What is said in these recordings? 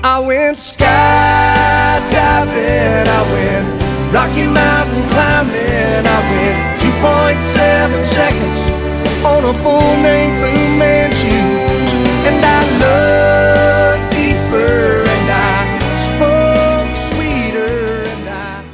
I went skydiving, I went Rocky Mountain climbing, I went 2.7 seconds on a bull named Blue Manchu. And I looked deeper and I spoke sweeter and I...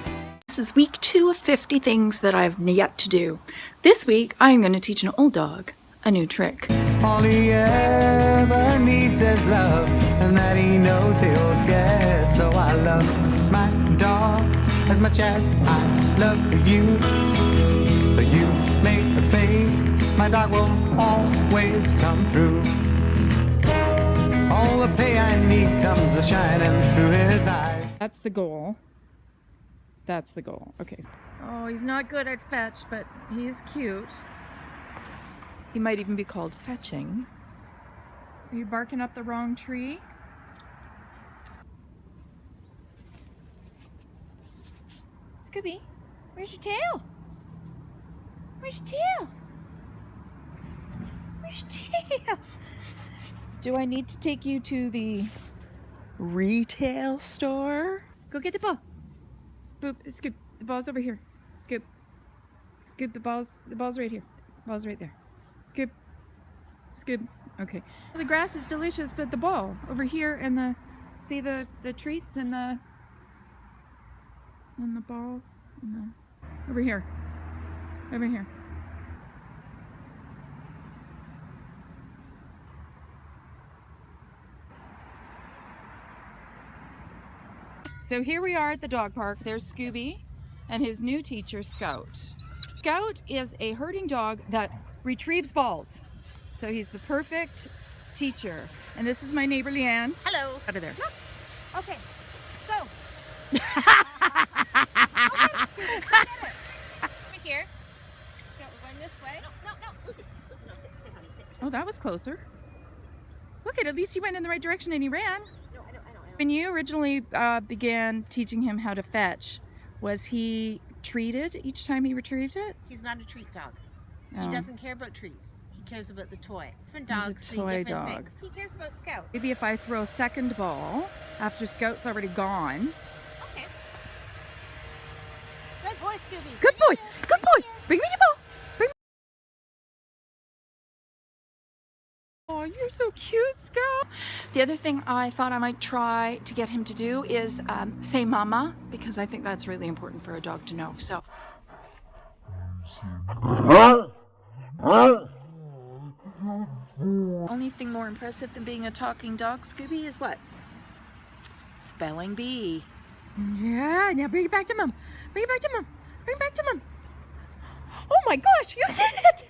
This is week 2 of 50 things that I've yet to do. This week I'm going to teach an old dog a new trick. All he ever needs is love, and that he knows he'll get. So I love my dog as much as I love you. But you make a fade, my dog will always come through. All the pay I need comes shining through his eyes. That's the goal. That's the goal. Okay. Oh, he's not good at fetch, but he's cute. He might even be called fetching. Are you barking up the wrong tree? Scooby, where's your tail? Where's your tail? Where's your tail? Do I need to take you to the retail store? Go get the ball. Boop, Scoop, the ball's over here. Scoop. Scoop, the ball's right here. The ball's right there. Scoop. Scoop. Okay. The grass is delicious, but the ball over here and see the treats and the ball and over here. Over here. So here we are at the dog park. There's Scooby and his new teacher, Scout. Scout is a herding dog that retrieves balls. So he's the perfect teacher. And this is my neighbor, Leanne. Hello. Out of there. No. Okay, go. Over here. So we're going this way. No, Lucy. No, sit, honey, sit. Oh, that was closer. Look, at least he went in the right direction and he ran. No, I know. When you originally began teaching him how to fetch, was he treated each time he retrieved it? He's not a treat dog. Oh. He doesn't care about treats. He cares about the toy. Different He's a dogs see toy different dog. things. He cares about Scout. Maybe if I throw a second ball after Scout's already gone. Okay. Good boy, Scooby. Good boy. Good boy. Bring me the ball. Bring me. Oh, you're so cute, Scout. The other thing I thought I might try to get him to do is say mama, because I think that's really important for a dog to know. So. Only thing more impressive than being a talking dog, Scooby, is what? Spelling bee. Yeah, now bring it back to Mom. Bring it back to Mom. Bring it back to Mom. Oh my gosh, you did it!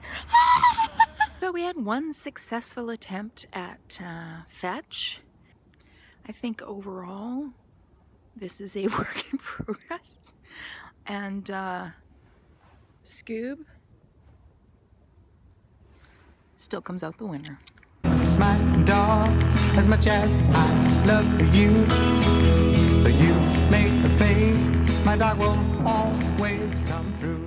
So we had one successful attempt at fetch. I think overall, this is a work in progress. And Scoob still comes out the winner. My dog, as much as I love you, but you make a fade, my dog will always come through.